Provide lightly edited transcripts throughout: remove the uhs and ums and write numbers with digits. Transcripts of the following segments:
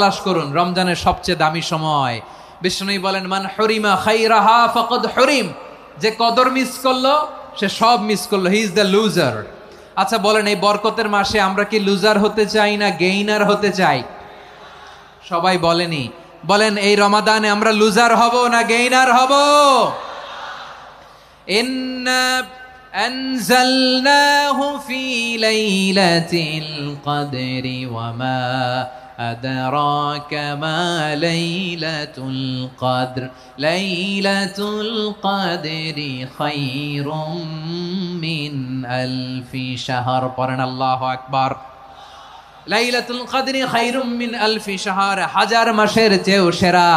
তালাশ করুন, রমজানের সবচেয়ে দামি সময়। বিষ্ণু বলেন, মান হরিমা খাইরাহা ফাকাদ হরিম, যে কদর মিস করলো সে সব মিস করলো, হি ইজ দ্য লুজার। আচ্ছা বলেন, এই বরকতের মাসে আমরা কি লুজার হতে চাই না গেইনার হতে চাই? সবাই বলেনি, বলেন এই রমাদানে আমরা লুজার হব না গেইনার হব? ইন্না আনজালনাহু ফি লাইলাতিল কদরি ওয়া মা আদরাকা মা লাইলাতুল কদর লাইলাতুল কদরি খায়রুম মিন আলফি শাহর। পড়েন আল্লাহু আকবার। লাইলাতুল কদরি খায়রুম মিন আলফি শাহর, হাজার মাসের চেয়েও সেরা।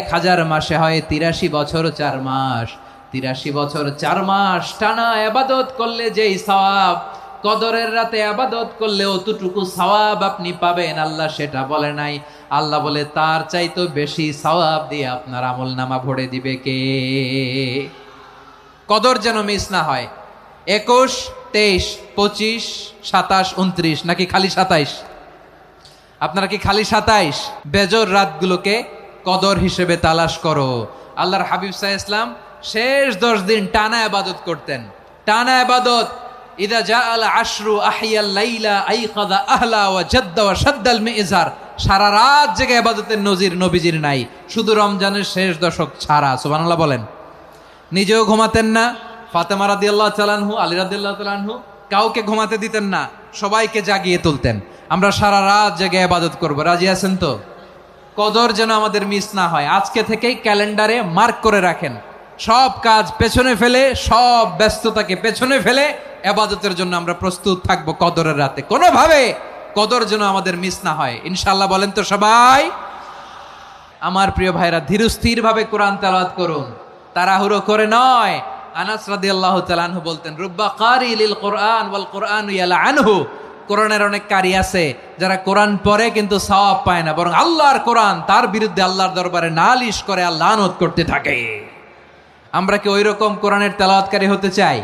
1000 মাসে হয় 83 বছর 4 মাস। 83 বছর 4 মাস টানা ইবাদত করলে যেই সওয়াব, কদরের রাতে ইবাদত করলে অতটুকু সওয়াব আপনি পাবেন, আল্লাহ সেটা বলে নাই। আল্লাহ বলে তার চাইতো বেশি সওয়াব দিয়ে আপনার আমলনামা ভরে দিবে কে? কদর যেন মিস না হয়। 21, 23, 25, 27, 29 নাকি খালি 27? আপনারা কি খালি 27? বেজর রাতগুলোকে কদর হিসেবে তালাশ করো। আল্লাহর হাবিব সাল্লাল্লাহু আলাইহি ওয়াসাল্লাম শেষ 10 দিন টানা ইবাদত করতেন, টানা ইবাদত। ইদা জাআল আশরু আহিয়াল লাইলা আইকাযা আহলা ওয়া জাদ্দা ওয়া শাদ্দাল মিজার। সারা রাত জেগে ইবাদতের নজির নবীজির নাই, শুধু রমজানের শেষ দশক ছাড়া। সুবহানাল্লাহ বলেন। নিজেও ঘুমাতেন না, ফাতেমা রাদিয়াল্লাহু তাআলা আনহু, আলী রাদিয়াল্লাহু তাআলা আনহু কাউকে ঘুমাতে দিতেন না, সবাইকে জাগিয়ে তুলতেন। আমরা সারা রাত জেগে ইবাদত করব, রাজি আছেন তো? কদর যেন আমাদের মিস না হয়। আজকে থেকেই ক্যালেন্ডারে মার্ক করে রাখেন, সব কাজ পেছনে ফেলে, সব ব্যস্ততাকে পেছনে ফেলে ইবাদতের জন্য আমরা প্রস্তুত থাকবো কদরের রাতে। কোনোভাবে কদর যেন আমাদের মিস না হয়, ইনশাআল্লাহ। বলেন তো সবাই? আমার প্রিয় ভাইরা, ধীরস্থির ভাবে কোরআন তেলাওয়াত করুন, তাড়াহুড়ো করে নয়। আনাস রাদিয়াল্লাহু তাআলা আনহু বলতেন, রুব্বা কারি লিল কোরআন ওয়াল কোরআন ইয়ালআনহু। কোরআনের অনেক কারি আছে যারা কোরআন পড়ে কিন্তু সওয়াব পায় না, বরং আল্লাহর কোরআন তার বিরুদ্ধে আল্লাহর দরবারে নালিশ করে আর লানত করতে থাকে। আমরা কি ওই রকম কোরআনের তেলাওয়াতকারী হতে চাই?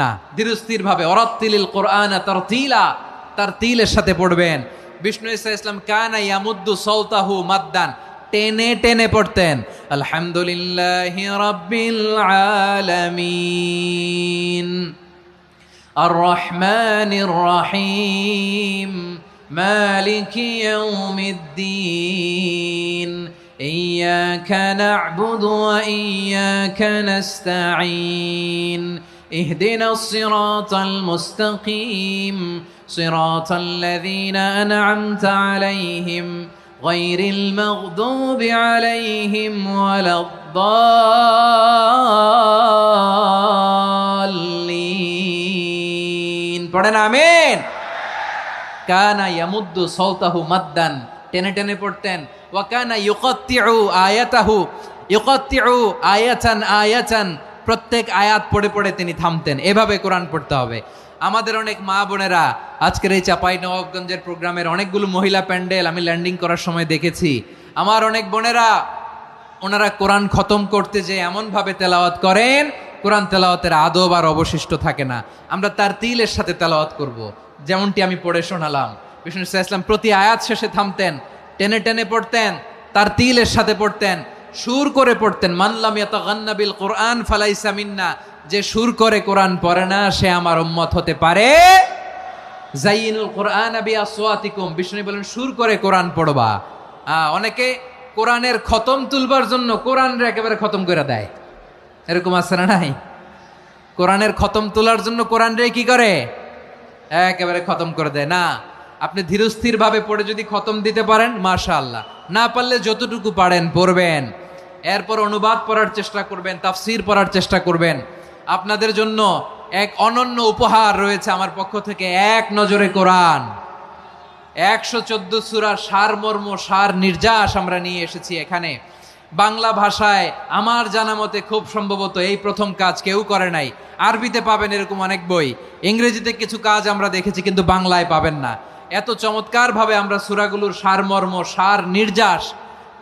না। ধীরস্থির ভাবে, ওয়ারাত্তিলিল কোরআন তারতিলা, তারতিলের সাথে পড়বেন। বিষ্ণু ঈসা ইসলাম কানা ইয়ামুদ্দু সাওতাহু মাদ্দান, টেনে টেনে পড়তেন। আলহামদুলিল্লাহি রাব্বিল আলামিন আর রহমানির রহিম মালিকি ইয়াউমিদ্দিন ইয়্যাকা না'বুদু ওয়া ইয়্যাকা নাস্তাঈন ইহদিনাস সিরাতাল মুস্তাকিম সিরাতাল লাযীনা আন'আমতা আলাইহিম গায়রিল মাগদুবি আলাইহিম ওয়ালাদ-দাল্লিন। পড়েন আমিন। কানা ইয়ামুদ্দু সাওতাহু মাদ্দান, টেনে টেনে পড়তেন। ওয়া কানা ইউকাত্তিউ আয়াতাহু, ইউকাত্তিউ আয়াতান আয়াতান, প্রত্যেক আয়াত পড়ে পড়ে তিনি থামতেন। এভাবে কোরআন পড়তে হবে। আমাদের অনেক মা বোনেরা আজকের এই চাঁপাইনবাবগঞ্জের প্রোগ্রামের অনেকগুলো মহিলা প্যান্ডেল আমি ল্যান্ডিং করার সময় দেখেছি। আমার অনেক বোনেরা, ওনারা কোরআন খতম করতে যে এমনভাবে তেলাওয়াত করেন, কোরআন তেলাওয়াতের আদব আর অবশিষ্ট থাকে না। আমরা তার তিলের সাথে তেলাওয়াত করব, যেমনটি আমি পড়ে শোনালাম। বিষ্ণু ইসলাম প্রতি আয়াত শেষে থামতেন, টেনে টেনে পড়তেন, তার তিলের সাথে পড়তেন, সুর করে পড়তেন। মানলাম ইয়াতাগান্না বিল কোরআন ফালাইসা মিন্না, যে সুর করে কোরআন পড়ে না সে আমার উম্মত হতে পারে। জাইনুল কোরআন বিআসওয়াতিকুম, বিষ্ণু বলেন সুর করে কোরআন পড়বা। অনেকে কোরআনের খতম তুলবার জন্য কোরআনরে একেবারে খতম করে দেয়, এরকম আছে না নাই? কোরআনের খতম তোলার জন্য কোরআনরে কি করে? একেবারে খতম করে দেয়। না, আপনি ধীরস্থির ভাবে পড়ে যদি খতম দিতে পারেন মাশাআল্লাহ, না পারলে যতটুকু পারেন পড়বেন। এরপর অনুবাদ পড়ার চেষ্টা করবেন, তাফসীর পড়ার চেষ্টা করবেন। আপনাদের জন্য এক অনন্য উপহার রয়েছে আমার পক্ষ থেকে, এক নজরে কোরআন। 114 সূরার সারমর্ম, সার নির্যাস আমরা নিয়ে এসেছি এখানে বাংলা ভাষায়। আমার জানা মতে খুব সম্ভবত এই প্রথম কাজ কেউ করে নাই। আরবিতে পাবেন এরকম অনেক বই, ইংরেজিতে কিছু কাজ আমরা দেখেছি, কিন্তু বাংলায় পাবেন না। এত চমৎকার ভাবে আমরা সূরাগুলোর সারমর্ম, সার নির্যাস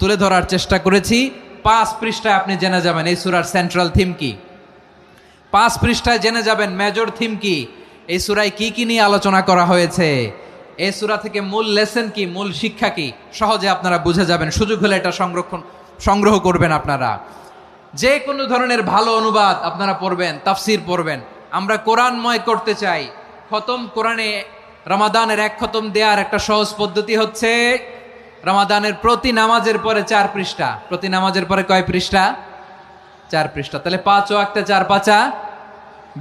তুলে ধরার চেষ্টা করেছি। 5 পৃষ্ঠায় আপনি জেনে যাবেন এই সূরার সেন্ট্রাল থিম কি। 5 পৃষ্ঠায় জেনে যাবেন মেজর থিম কি, এই সূরায় কি কি নিয়ে আলোচনা করা হয়েছে। এই সূরা থেকে মূল লেসন কি, মূল শিক্ষা কি সহজে আপনারা বুঝে যাবেন। সুযোগ হলে এটা সংগ্রহ করবেন আপনারা। যে কোনো ধরনের ভালো অনুবাদ আপনারা পড়বেন, তাফসির পড়বেন। আমরা কোরআনময় করতে চাই। খতম কোরআনে রমাদানের এক খতম দেওয়ার একটা সহজ পদ্ধতি হচ্ছে রমাদানের প্রতি নামাজের পরে 4 পৃষ্ঠা। প্রতি নামাজের পরে কয় পৃষ্ঠা? 4 পৃষ্ঠা। তাহলে 5 ওয়াক্তে 4 পাঁচা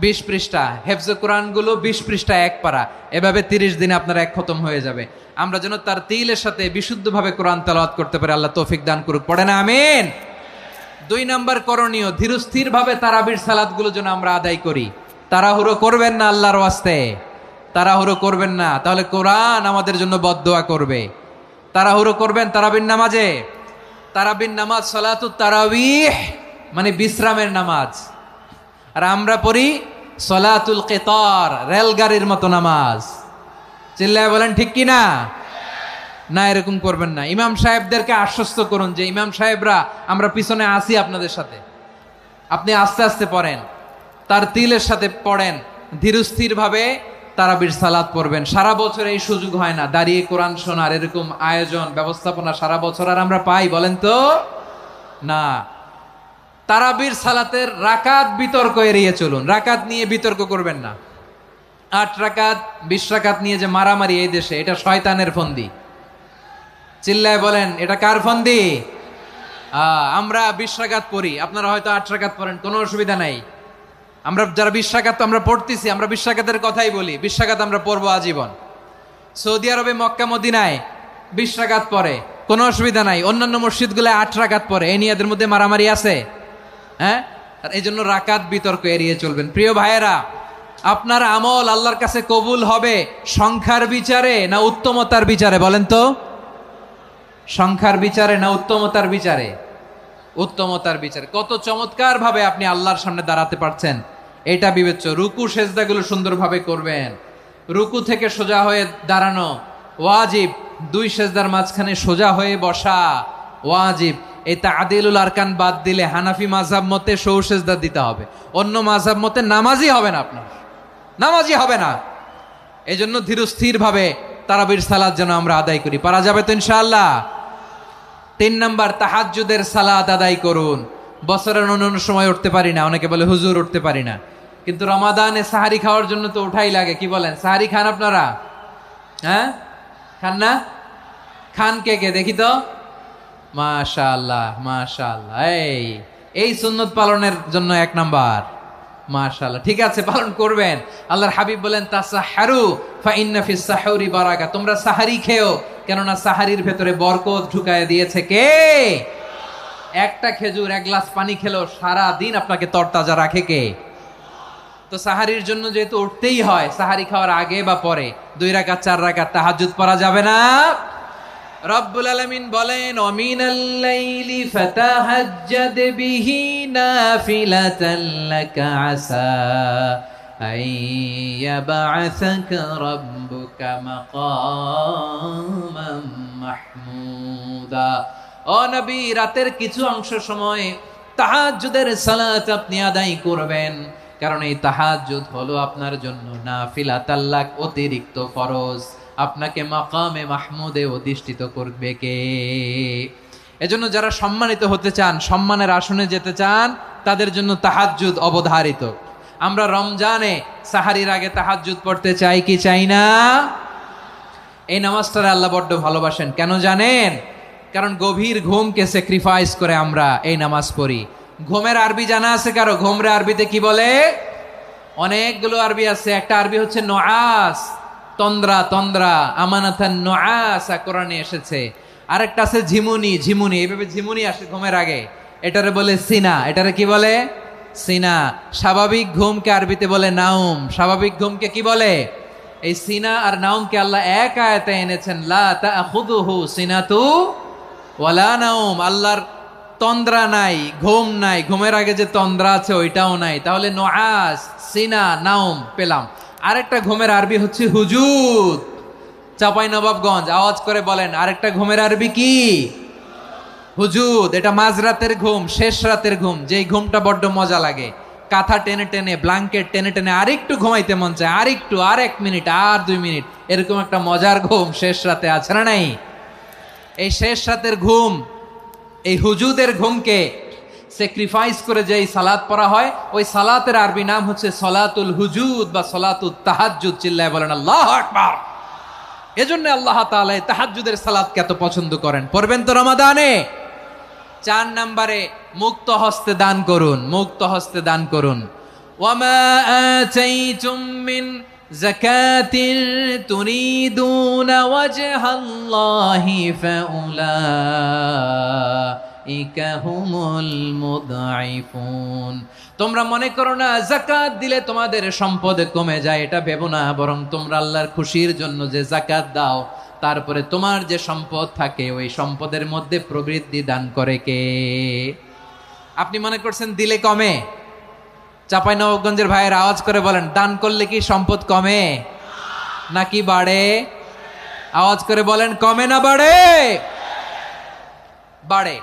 20 পৃষ্ঠা। হেফজ কোরআনগুলো 20 পৃষ্ঠা এক পারা। এভাবে 30 দিনে আপনার এক খতম হয়ে যাবে। আমরা যেন তার তিলের সাথে বিশুদ্ধভাবে কোরআন তেলাওয়াত করতে পারি, আল্লাহ তৌফিক দান করুক। পড়ে না আমিন। 2 নাম্বার করণীয়, ধীরস্থিরভাবে তারাবির সালাতগুলো যেন আমরা আদায় করি। তাড়াহুড়ো করবেন না, আল্লাহর ওয়াস্তে তাড়াহুড়ো করবেন না, তাহলে কোরআন আমাদের জন্য বদদোয়া করবে। তাড়াহুড়ো করবেন তারাবির নামাজে। তারাবির নামাজ সালাতুত তারাবিহ মানে বিশ্রামের নামাজ। আর আমরা পড়ি সলাতুল কিতার, রেলগাড়ির মতো নামাজ। চিল্লায় বলেন ঠিক কি না? না, এরকম করবেন না। ইমাম সাহেবদেরকে আশ্বস্ত করুন যে ইমাম সাহেবরা আমরা পিছনে আসি আপনাদের সাথে, আপনি আস্তে আস্তে পড়েন, তার তিলের সাথে পড়েন, ধীরস্থির ভাবে তারাবির সালাত পড়বেন। সারা বছর এই সুযোগ হয় না দাঁড়িয়ে কোরআন শোনার, এরকম আয়োজন ব্যবস্থাপনা সারা বছর আর আমরা পাই বলেন তো? না। তারাবির সালাতের রাকাত বিতর্ক এড়িয়ে চলুন। রাকাত নিয়ে বিতর্ক করবেন না। 8 রাকাত 20 রাকাত নিয়ে যে মারামারি এই দেশে, এটা শয়তানের ফন্দি। চিল্লায় বলেন এটা কার ফন্দি? আমরা 20 রাকাত পড়ি, আপনারা হয়তো 8 রাকাত পড়েন, কোনো অসুবিধা নাই। আমরা যারা 20 রাকাত আমরা পড়তেছি, আমরা 20 রাকাতের কথাই বলি। 20 রাকাত আমরা পড়বো আজীবন। সৌদি আরবে মক্কা মদিনায় 20 রাকাত পড়ে, কোনো অসুবিধা নাই। অন্যান্য মসজিদগুলোয় 8 রাকাত পড়ে। এই নিয়ে এদের মধ্যে মারামারি আছে? হ্যাঁ। আর এই জন্য রাকাত বিতর্ক এড়িয়ে চলবেন। প্রিয় ভাইয়েরা, আপনার আমল আল্লাহর কাছে কবুল হবে সংখ্যার বিচারে না উত্তমতার বিচারে বলেন তো? সংখ্যার বিচারে না উত্তমতার বিচারে? উত্তমতার বিচারে। কত চমৎকার ভাবে আপনি আল্লাহর সামনে দাঁড়াতে পারছেন এটা বিবেচ্য। রুকু সেজদাগুলো সুন্দরভাবে করবেন। রুকু থেকে সোজা হয়ে দাঁড়ানো ওয়াজিব। 2 সেজদার মাঝখানে সোজা হয়ে বসা ওয়াজিব। এই তাদিলুল আরকান বাদ দিলে হানাফি মাযহাব মতে সৌ সেজদা দিতে হবে। অন্য মাযহাব মতে নামাজই হবে না, আপনার নামাজই হবে না। এই জন্য ধীরস্থির ভাবে তারাবির সালাত যেন আমরা আদায় করি। পারা যাবে তো ইনশাআল্লাহ? 3 নাম্বার, তাহাজ্জুদের সালাত আদায় করুন। বছরের অন্য সময় উঠতে পারি না, অনেকে বলে হুজুর উঠতে পারি না, কিন্তু রমাদানে সাহারি খাওয়ার জন্য তো উঠাই লাগে। কি বলেন, সাহারি খান আপনারা? হ্যাঁ, খান না? খান কে কে দেখি তো? মাশাআল্লাহ মাশাআল্লাহ। এই সুন্নত পালনের জন্য 1 নাম্বার। মাশাআল্লাহ, ঠিক আছে, পালন করবেন। আল্লাহর হাবিব বলেন তাসাহহারু ফা ইন্না ফিস সাহুরি বারাকা। তোমরা সাহারি খেও, কেননা সাহারির ভেতরে বরকত ঢুকায় দিয়েছে কে? একটা খেজুর 1 গ্লাস পানি খেলেও সারা দিন আপনাকে তরতাজা রাখে কে? তো সাহারির জন্য যেহেতু উঠতেই হয়, সাহারি খাওয়ার আগে বা পরে 2 রাকাত 4 রাকাত তাহাজ্জুদ পড়া যাবে না? রব্বুল আলামিন বলেন ওয়ামিনাল লাইলি ফাতাহাজ্জাদ বিহি নাফিলাতান লাকা আসা আইয়াবআসাকা রাব্বুকা মাকামান মাহমুদা। ও নবী, রাতের কিছু অংশ সময় তাহাজ্জুদের সালাত আপনি আদায় করবেন, কারণ এই তাহাজ্জুদ হলো আপনার জন্য নাফিলাতাল লাক, অতিরিক্ত ফরজ। আপনাকে মাকামে মাহমুদে অধিষ্ঠিত করবে কে? এজন্য যারা সম্মানিত হতে চান, সম্মানের আসনে যেতে চান, তাদের জন্য তাহাজ্জুদ অবধারিত। আমরা রমজানে সাহারির আগে তাহাজ্জুদ পড়তে চাই কি চাই না? এই নামাজটা আল্লাহ বড্ড ভালোবাসেন। কেন জানেন? কারণ গভীর ঘুমকে স্যাক্রিফাইস করে আমরা এই নামাজ পড়ি। ঘুমের আরবি জানা আছে কারো? ঘুমরে আরবিতে কি বলে? অনেকগুলো আরবি আছে। একটা আরবি হচ্ছে নুআস, তন্দ্রা, তন্দ্রা, আমানাতান নুআসা কোরআনে এসেছে। আরেকটা আছে ঝিমুনি, ঝিমুনি, এইভাবে ঝিমুনি আসে ঘুমের আগে, এটারে বলে সিনা। এটারে কি বলে? সিনা। স্বাভাবিক ঘুমকে আরবিতে বলে নাউম। স্বাভাবিক ঘুমকে কি বলে? এই সিনা আর নাউমকে আল্লাহ এক আয়াতে এনেছেন, লা তাখুযুহু সিনাতু ওয়ালা নাউম। আল্লাহর তন্দ্রা নাই, ঘুম নাই। ঘুমের আগে যে তন্দ্রা আছে ওইটাও নাই। তাহলে নুআস, সিনা, নাউম পেলাম। আরেকটা ঘুমের আরবি হচ্ছে হুজুদ। চাঁপাইনবাবগঞ্জ আওয়াজ করে বলেন, আরেকটা ঘুমের আরবি কি? হুজুদ। এটা মাঝরাতের ঘুম, শেষ রাতের ঘুম, যেই ঘুমটা বড্ড মজা লাগে। কাঁথা টেনে টেনে, ব্ল্যাঙ্কেট টেনে টেনে আরেকটু ঘুমাইতে মন চায়, আরেকটু, আর 1 মিনিট, আর 2 মিনিট, এরকম একটা মজার ঘুম শেষ রাতে আছে না নাই? এই শেষ রাতের ঘুম, এই হুজুদের ঘুমকে স্যাক্রিফাইস করে যে এই সালাত পড়া হয়, ওই সালাতের আরবি নাম হচ্ছে সলাতুল হুজুদ বা সলাতুত তাহাজ্জুদ। চিল্লায় বলেন আল্লাহু আকবার। এজন্য আল্লাহ তাআলা এই তাহাজ্জুদের সালাতকে এত পছন্দ করেন। পড়বেন তো রমাদানে। 4 নম্বরে মুক্ত হস্তে দান করুন, মুক্ত হস্তে দান করুন। ওয়ামা আতাইতুম মিন যাকাতিন তুরিদুনা ওয়াজহাল্লাহি ফাউলাইকা হুমুল মুদঈফুন। তোমরা মনে করো না যাকাত দিলে তোমাদের সম্পদ কমে যায়, এটা ভেবো না, বরং তোমরা আল্লাহর খুশির জন্য যে যাকাত দাও, তারপরে তোমার যে সম্পদ থাকে ওই সম্পদের মধ্যে প্রবৃদ্ধি দান করে কে? আপনি মনে করছেন দিলে কমে? চাঁপাইনবাবগঞ্জের ভাইয়ের আওয়াজ করে বলেন, দান করলে কি সম্পদ কমে নাকি বাড়ে? আওয়াজ করে বলেন, কমে না বাড়ে? বাড়ে।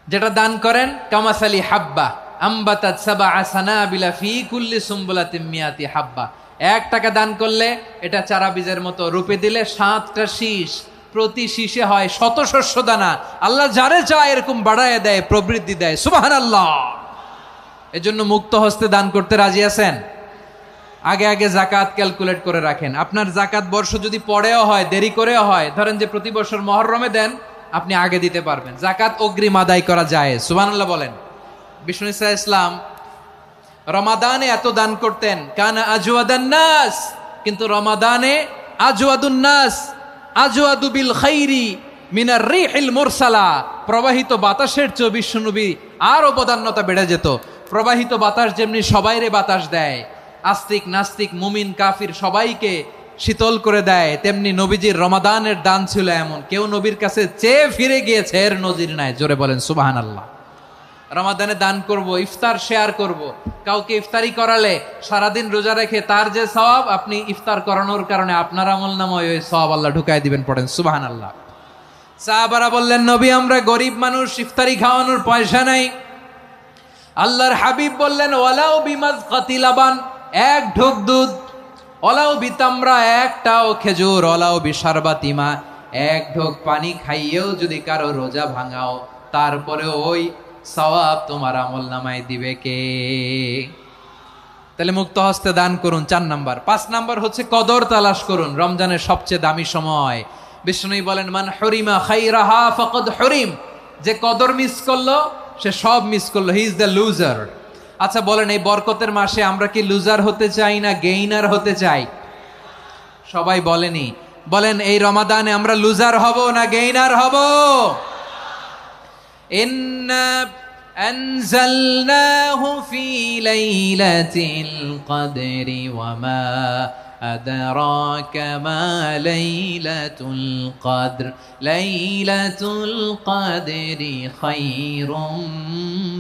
যেটা দান করেন, কামাসালি হাব্বা আম্বাতাত সাবআ সানাবিলা ফি কুল্লি সুম্বুলাতিন মিয়াতি হাব্বা। 1 টাকা দান করলে এটা চারা বীজের মতো, রূপে দিলে 7টা শীষ, প্রতি শীষে হয় 100 শস্য দানা। আল্লাহ যারে চায় এরকম বাড়ায় দেয়, প্রবৃদ্ধি দেয়। সুবহানাল্লাহ। এজন্য মুক্ত হস্তে দান করতে রাজি আছেন? আগে আগে যাকাত ক্যালকুলেট করে রাখেন। আপনার যাকাত বর্ষ যদি পরেও হয়, দেরি করেও হয়, ধরেন যে প্রতি বছর মুহররমে দেন, আপনি আগে দিতে পারবেন। যাকাত অগ্রিম আদায় করা যায়। সুবহানাল্লাহ বলেন। বিষ্ণু ইসা ইসলাম রমাদানে এত দান করতেন, কানা আজওয়াদান নাস, কিন্তু রমাদানে আজওয়াদুন নাস আজওয়াদু বিল খাইরি মিনার রিহিল মুরসালা। প্রবাহিত বাতাসের চেয়ে বিশ্বনবী আর অবদান্যতা বেড়ে যেত। প্রবাহিত বাতাস যেমনি সবাইরে বাতাস দেয়, আস্তিক নাস্তিক মুমিন কাফির সবাইকে শীতল করে দেয়, তেমনি নবীজির রমাদানের দান ছিল এমন, কেউ নবীর কাছে চেয়ে ফিরে গিয়েছে এর নজির নাই। জোরে বলেন সুবহানাল্লাহ। রমাদানে দান করব, ইফতার শেয়ার করব। কাউকে ইফতারি করালে সারাদিন রোজা রেখে তার যে সওয়াব, আপনি ইফতার করানোর কারণে আপনার আমলনামায় ওই সওয়াব আল্লাহ ঢুকায় দিবেন। পড়েন সুবহানাল্লাহ। সাহাবারা বললেন, নবী আমরা গরিব মানুষ, ইফতারি খাওয়ানোর পয়সা নাই। আল্লাহর হাবিব বললেন, ওয়ালাউ বিমাজকাতি লাবান, 1 ঢোক দুধ, ওয়ালাউ বিতামরা, 1টাও খেজুর, ওয়ালাউ বিশারবাতিমা, 1 ঢোক পানি খাইয়েও যদি কারো রোজা ভাঙাও, তারপরে ওই সওয়াব তোমার আমলনামায় দিবে কে? তাহলে মুক্ত হস্তে দান করুন, 4 নাম্বার। 5 নাম্বার হচ্ছে কদর তালাশ করুন। রমজানের সবচেয়ে দামি সময়। বিষ্ণু বলেন, মান হরিমা খাইরাহা ফাকাদ হরিম। যে কদর মিস করলো সে সব মিস করলো, হি ইজ দ্য লুজার। আচ্ছা বলেন, এই বরকতের মাসে আমরা কি লুজার হতে চাই না গেইনার হতে চাই? সবাই বলেনি। বলেন, এই রমাদানে আমরা লুজার হব না গেইনার হব? ইন্না আনজালনাহু ফি লাইলাতিল কদরি ওয়া মা আদরাকা মা লাইলাতুল কদর লাইলাতুল কদরি খায়রুম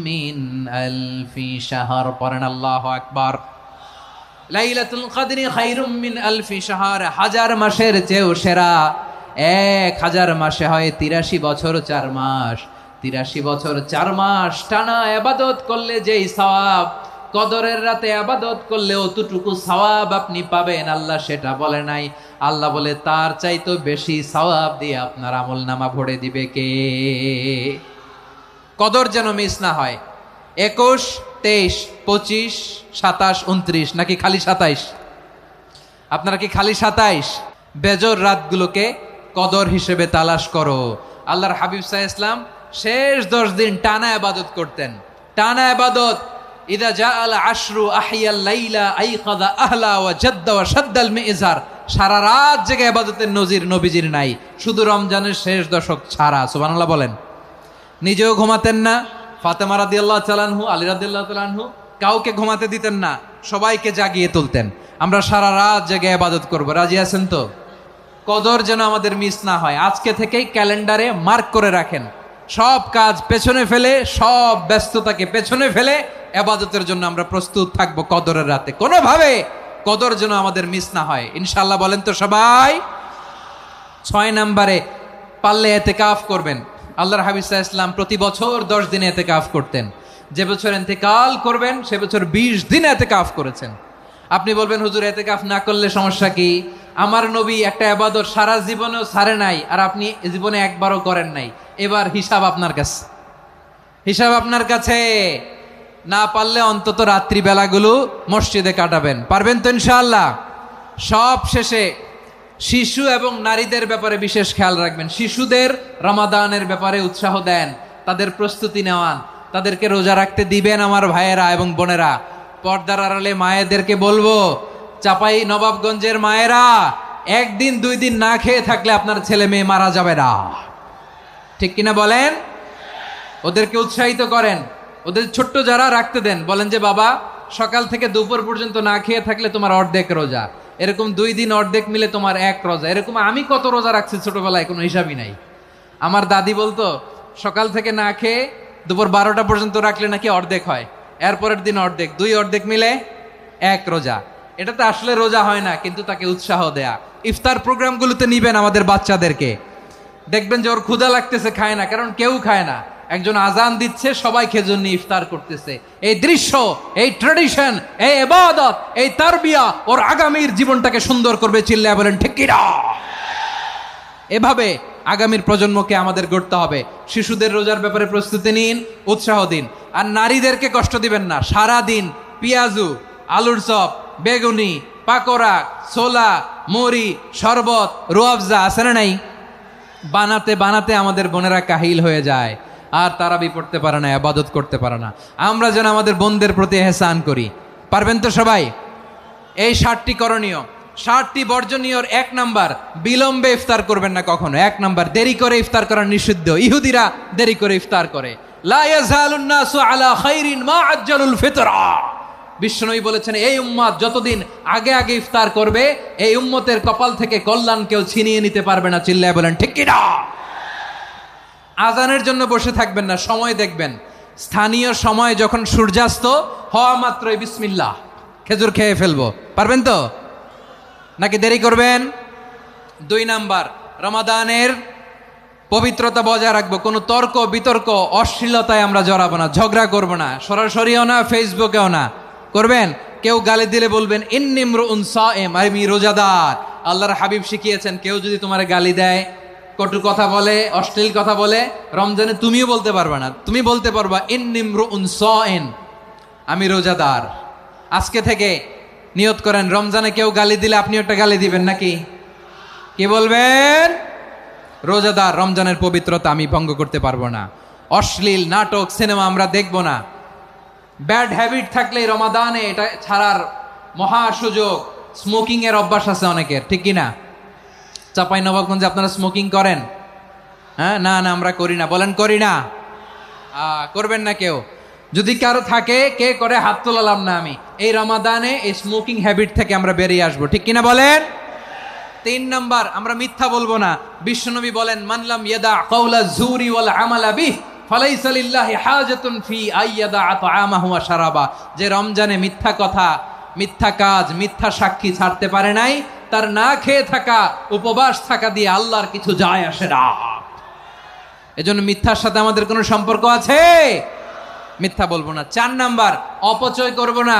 মিন আলফি শাহর। পড়েন আল্লাহু আকবার। লাইলাতুল কদরি খায়রুম মিন আলফি শাহর, 1000 মাসের চেয়েও সেরা। 1000 মাসে হয় 83 বছর 4 মাস। 83 বছর 4 মাস টানা ইবাদত করলে যেই সওয়াব, কদরের রাতে ইবাদত করলে অতটুকু সওয়াব আপনি পাবেন, আল্লাহ সেটা বলে নাই। আল্লাহ বলে তার চাইতে বেশি সওয়াব দিয়ে আপনার আমলনামা ভরে দিবে কে? কদর যেন মিস না হয়। 21, 23, 25, 27, 29 নাকি খালি 27? আপনারা কি খালি 27? বেজর রাতগুলোকে কদর হিসেবে তালাশ করো। আল্লাহর হাবিব সাল্লাল্লাহু আলাইহি ওয়াসাল্লাম শেষ 10 দিন টানা ইবাদত করতেন, টানা ইবাদত। ইদা জাআল আশরু আহিয়াল লাইলা আইকাযা আহলা ওয়া জাদ্দা ওয়া শাদ্দাল মিজার। সারা রাত জেগে ইবাদতের নজির নবীজির নাই, শুধু রমজানের শেষ দশক ছাড়া। সুবহানাল্লাহ বলেন। নিজেও ঘুমাতেন না। ফাতেমা রাদিয়াল্লাহু তাআলা আনহু, আলী রাদিয়াল্লাহু তাআলা আনহু কাউকে ঘুমাতে দিতেন না, সবাইকে জাগিয়ে তুলতেন। আমরা সারা রাত জেগে ইবাদত করব। রাজি আছেন তো? কদর যেন আমাদের মিস না হয়। আজকে থেকেই ক্যালেন্ডারে মার্ক করে রাখেন। সব কাজ পেছনে ফেলে, সব ব্যস্ততাকে পেছনে ফেলে ইবাদতের জন্য আমরা প্রস্তুত থাকবো কদরের রাতে। কোনোভাবে কদর যেন আমাদের মিস না হয়, ইনশাআল্লাহ। বলেন তো সবাই। 6 নম্বরে পারলে ইতিকাফ করবেন। আল্লাহর হাবিব সাল্লাল্লাহু আলাইহি ওয়াসাল্লাম প্রতি বছর 10 দিন ইতিকাফ করতেন। যে বছর ইন্তেকাল করবেন সে বছর 20 দিন ইতিকাফ করেছেন। আপনি বলবেন হুজুর ইতিকাফ না করলে সমস্যা কি? আমার নবী একটা ইবাদত সারা জীবনেও ছাড়ে নাই, আর আপনি জীবনে একবারও করেন নাই। এবার হিসাব আপনার কাছে, হিসাব আপনার কাছে। না পারলে অন্তত রাত্রি বেলাগুলো মসজিদে কাটাবেন, পারবেন তো ইনশাআল্লাহ? সব শেষে শিশু এবং নারীদের ব্যাপারে বিশেষ খেয়াল রাখবেন। শিশুদের রমাদানের ব্যাপারে উৎসাহ দেন, তাদের প্রস্তুতি নেওয়ান, তাদেরকে রোজা রাখতে দিবেন। আমার ভাইয়েরা এবং বোনেরা, পর্দার আড়ালে মায়েদেরকে বলবো, চাপাই নবাবগঞ্জের মায়েরা, একদিন 2 দিন না খেয়ে থাকলে আপনার ছেলে মেয়ে মারা যাবে না, ঠিক কিনা বলেন? ওদেরকে উৎসাহিত করেন, ওদের ছোট্ট যারা রাখতে দেন, বলেন যে বাবা সকাল থেকে দুপুর পর্যন্ত না খেয়ে থাকলে তোমার অর্ধেক রোজা, এরকম 2 দিন অর্ধেক মিলে তোমার 1 রোজা। এরকম আমি কত রোজা রাখছি ছোটবেলায়, কোনো হিসাবই নাই। আমার দাদি বলতো সকাল থেকে না খেয়ে দুপুর 12টা পর্যন্ত রাখলে নাকি অর্ধেক হয়, এরপরের দিন অর্ধেক, 2 অর্ধেক মিলে 1 রোজা। এটা তো আসলে রোজা হয় না, কিন্তু তাকে উৎসাহ দেয়া। ইফতার প্রোগ্রামগুলোতে নিবেন আমাদের বাচ্চাদেরকে, দেখবেন যে ওর ক্ষুধা লাগতেছে, খায় না, কারণ কেউ খায় না। একজন আজান দিচ্ছে, সবাই খেজুর নিয়ে ইফতার করতেছে। এই দৃশ্য, এই ট্র্যাডিশন, এই ইবাদত, এই তারবিয়া ওর আগামীর জীবনটাকে সুন্দর করবে। চিল্লায় বলেন ঠিক কিনা? এভাবে আগামীর প্রজন্মকে আমাদের গড়তে হবে। শিশুদের রোজার ব্যাপারে প্রস্তুতি নিন, উৎসাহ দিন। আর নারীদেরকে কষ্ট দিবেন না। সারা দিন পেঁয়াজু, আলুর চপ, বেগুনি, পাকোড়া, ছোলা, মুড়ি, শরবত, রুয়াবজা আছে না নাই, বানাতে বানাতে আমাদের বোনেরা কাহিল হয়ে যায়, আর তারাবি পড়তে পারে না, ইবাদত করতে পারে না। আমরা যেন আমাদের বোনদের প্রতি এহসান করি। পারবেন তো সবাই? এই 7টি করণীয়, 7টি বর্জনীয়র 1 নাম্বার, বিলম্বে ইফতার করবেন না কখনো। 1 নাম্বার, দেরি করে ইফতার করা নিষিদ্ধ। ইহুদিরা দেরি করে ইফতার করে। লা ইয়াজালুন নাসু আলা খাইরিন মা আজ্জালুল ফিতরা। বিশ্বনবী বলেছেন, এই উম্মত যতদিন আগে আগে ইফতার করবে, এই উম্মতের কপাল থেকে কল্যাণ কেউ ছিনিয়ে নিতে পারবে না। চিল্লায় বলেন ঠিক কি না? আজানের জন্য বসে থাকবেন না, সময় দেখবেন। স্থানীয় সময় যখন সূর্যাস্ত হওয়া মাত্রই বিসমিল্লাহ, খেজুর খেয়ে ফেলবো। পারবেন তো নাকি দেরি করবেন? 2 নাম্বার, রমাদানের পবিত্রতা বজায় রাখবো। কোনো তর্ক বিতর্ক অশ্লীলতায় আমরা জড়াবো না, ঝগড়া করবো না, সরাসরিও না, ফেসবুকেও না। করবেন? কেউ গালি দিলে বলবেন ইন্নিমরুউন সায়েম, আমি রোজাদার। আল্লাহর হাবিব শিখিয়েছেন, কেউ যদি তোমার গালি দেয়, কটু কথা বলে, অশ্লীল কথা বলে, রমজানে তুমিও বলতে পারবে না। তুমি বলতে পারবা ইন্নিমরুউন সায়েম, আমি রোজাদার। আজকে থেকে নিয়ত করেন, রমজানে কেউ গালি দিলে আপনি একটা গালি দিবেন নাকি? কি বলবেন? রোজাদার, রমজানের পবিত্রতা আমি ভঙ্গ করতে পারবো না। অশ্লীল নাটক, সিনেমা আমরা দেখবো না। ব্যাড হ্যাবিট থাকলে রমাদানে এটা ছাড়ার মহা সুযোগ। স্মোকিং এর অভ্যাস আছে অনেকের, ঠিক কিনা? চাপাই নবাবগঞ্জে আপনারা স্মোকিং করেন? হ্যাঁ, না না আমরা করি না। বলেন করি না? করবেন না কেউ? যদি কারো থাকে, কে করে হাত তোলালাম না আমি। এই রমাদানে এই স্মোকিং হ্যাবিট থেকে আমরা বেরিয়ে আসবো, ঠিক কিনা বলেন? 3 নাম্বার, আমরা মিথ্যা বলবো না। বিশ্বনবী বলেন, মানলাম ইয়াদা কাওলা যুরি ওয়াল আমালা বিহ ফালাইসা লিল্লাহি হাজাতুন ফি আইয়াদা তাআমাহু ওয়া শারাবা। যে রমজানে মিথ্যা কথা, মিথ্যা কাজ, মিথ্যা সাক্ষী ছাড়তে পারে নাই, তার না খেয়ে থাকা, উপবাস থাকা দিয়ে আল্লাহর কিছু যায় আসে না। এজন্য মিথ্যার সাথে আমাদের কোনো সম্পর্ক আছে? মিথ্যা বলবো না। 4 নাম্বার, অপচয় করব না।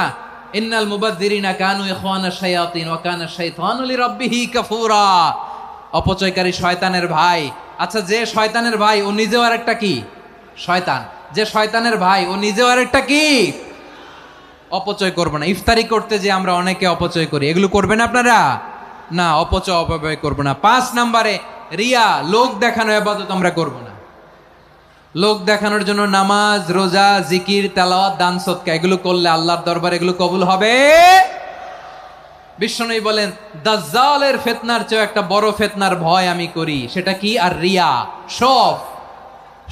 ইন্নাল মুবাযযিরিনা কানু ইখওয়ানাশ শায়াতিন ওয়া কানা শাইতানু লিরাব্বিহি কাফুরা। অপচয়কারী শয়তানের ভাই। আচ্ছা, যে শয়তানের ভাই ও নিজেও আরেকটা কি? শয়তান। যে শয়তানের ভাই ও নিজেও আরেকটা কি? অপচয় করব না। ইফতারি করতে যে আমরা অনেকে অপচয় করি, এগুলো করবেন আপনারা? না, অপচয় অপব্যয় করব না। 5 নাম্বারে, রিয়া, লোক দেখানো ইবাদত আমরা করব না। লোক দেখানোর জন্য নামাজ, রোজা, জিকির, তেলাওয়াত, দান, সদকা এগুলো করলে আল্লাহর দরবারে এগুলো কবুল হবে? বিশ্বনবী বলেন, দাজ্জালের ফিতনার চেয়ে একটা বড় ফিতনার ভয় আমি করি। সেটা কি? আর রিয়া,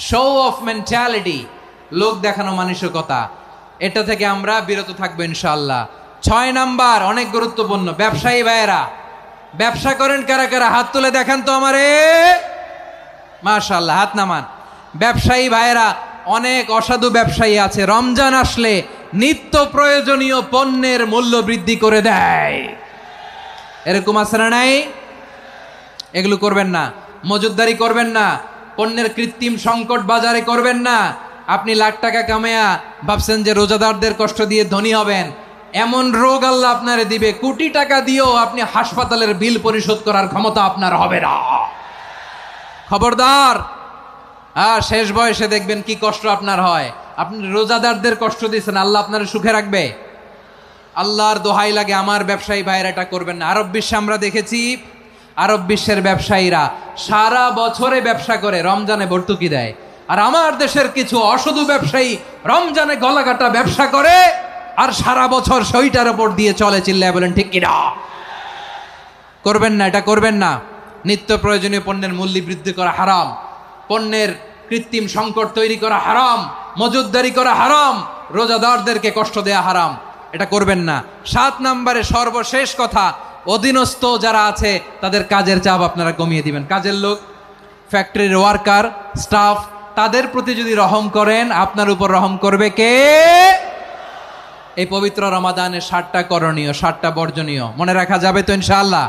শো অফ মেন্টালিটি, লোক দেখানো মানসিকতা। এটা থেকে আমরা বিরত থাকবো ইনশাআল্লাহ। 6 নাম্বার, অনেক গুরুত্বপূর্ণ। ব্যবসায়ী ভাইয়েরা, ব্যবসা করেন কারা কারা? হাত তুলে দেখান তো আমারে। মাশাআল্লাহ, হাত নামান। ব্যবসায়ী ভাইয়েরা, অনেক অসাধু ব্যবসায়ী আছে, রমজান আসলে নিত্য প্রয়োজনীয় পণ্যের মূল্য বৃদ্ধি করে দেয়। এরকম আছে না নাই? এগুলো করবেন না। মজুদদারি করবেন না। পণ্যের কৃত্রিম সংকট বাজারে করবেন না। আপনি লাখ টাকা কামায়া ভাবছেন যে রোজাদারদের কষ্ট দিয়ে ধনী হবেন, এমন রোগ আল্লাহ আপনারে দিবে, কোটি টাকা দিয়েও আপনি হাসপাতালের বিল পরিশোধ করার ক্ষমতা আপনার হবে না। খবরদার। শেষ বয়সে দেখবেন কি কষ্ট আপনার হয়। আপনি রোজাদারদের কষ্ট দিয়েছেন, আল্লাহ আপনার সুখে রাখবে? আল্লাহর দোহাই লাগে, আমার ব্যবসায়ী ভাইয়েরা এটা করবেন না। আরব বিশ্বে আমরা দেখেছি, আরব বিশ্বের ব্যবসায়ীরা সারা বছরে ব্যবসা করে, রমজানে ভর্তুকি দেয়। আর আমার দেশের কিছু অসাধু ব্যবসায়ী রমজানে গলাকাটা ব্যবসা করে আর সারা বছর সইটার উপর দিয়ে চলে। চিল্লায় বলেন ঠিক কিনা? করবেন না, এটা করবেন না। নিত্য প্রয়োজনীয় পণ্যের মূল্য বৃদ্ধি করা হারাম, পণ্যের কৃত্রিম সংকট তৈরি করা হারাম, মজুতদারি করা হারাম, রোজাদারদেরকে কষ্ট দেয়া হারাম, এটা করবেন না। 7 নম্বরে সর্বশেষ কথা, অধীনস্থ যারা আছে তাদের কাজের চাপ আপনারা কমিয়ে দিবেন। কাজের লোক, ফ্যাক্টরির ওয়ার্কার, স্টাফ, তাদের প্রতি যদি রহম করেন, আপনার উপর রহম করবে কে? এই পবিত্র রমাদানের 7টা করণীয়, 7টা বর্জনীয় মনে রাখা যাবে তো ইনশাআল্লাহ?